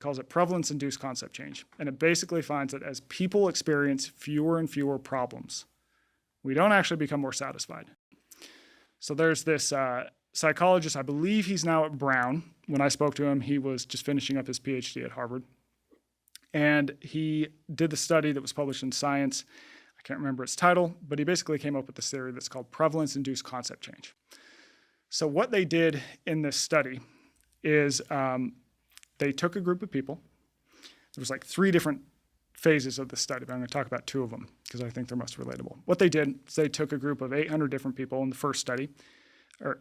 calls it prevalence-induced concept change. And it basically finds that as people experience fewer and fewer problems, we don't actually become more satisfied. So there's this psychologist, I believe he's now at Brown. When I spoke to him, he was just finishing up his PhD at Harvard. And he did the study that was published in Science. I can't remember its title, but he basically came up with this theory that's called prevalence-induced concept change. So what they did in this study is they took a group of people. There was like 3 different phases of the study, but I'm going to talk about 2 of them because I think they're most relatable. What they did is they took a group of 800 different people in the first study, I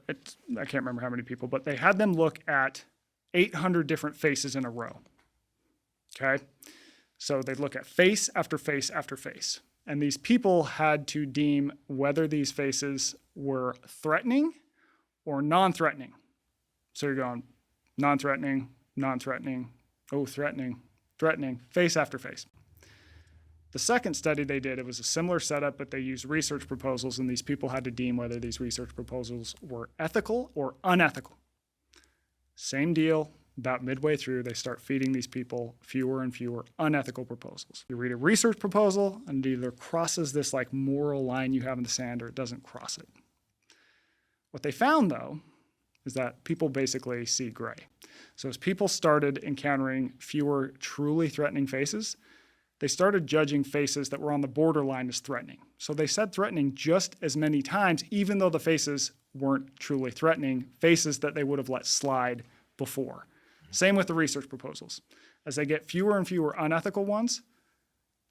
can't remember how many people, but they had them look at 800 different faces in a row. Okay? So they'd look at face after face after face. And these people had to deem whether these faces were threatening or non-threatening. So you're going non-threatening, non-threatening, oh, threatening, threatening, face after face. The second study they did, it was a similar setup, but they used research proposals, and these people had to deem whether these research proposals were ethical or unethical. Same deal. About midway through, they start feeding these people fewer and fewer unethical proposals. You read a research proposal, and it either crosses this like moral line you have in the sand, or it doesn't cross it. What they found, though, is that people basically see gray. So as people started encountering fewer truly threatening faces, they started judging faces that were on the borderline as threatening. So they said threatening just as many times, even though the faces weren't truly threatening, faces that they would have let slide before. Same with the research proposals. As they get fewer and fewer unethical ones,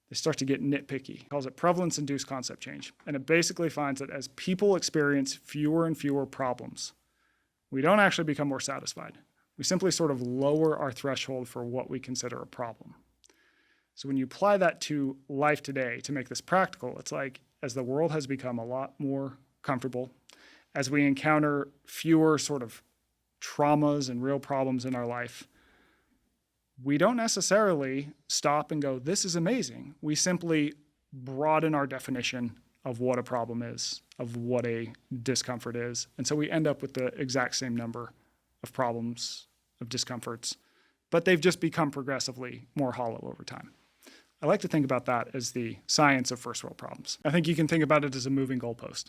they start to get nitpicky. It calls it prevalence-induced concept change. And it basically finds that as people experience fewer and fewer problems, we don't actually become more satisfied. We simply sort of lower our threshold for what we consider a problem. So when you apply that to life today, to make this practical, it's like as the world has become a lot more comfortable, as we encounter fewer sort of traumas and real problems in our life, we don't necessarily stop and go, this is amazing. We simply broaden our definition of what a problem is, of what a discomfort is. And so we end up with the exact same number of problems, of discomforts, but they've just become progressively more hollow over time. I like to think about that as the science of first world problems. I think you can think about it as a moving goalpost.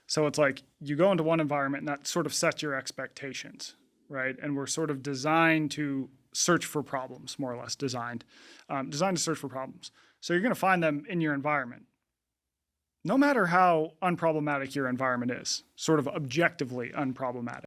So it's like you go into one environment and that sort of sets your expectations, right? And we're sort of designed to search for problems, more or less designed to search for problems. So you're going to find them in your environment. No matter how unproblematic your environment is, sort of objectively unproblematic.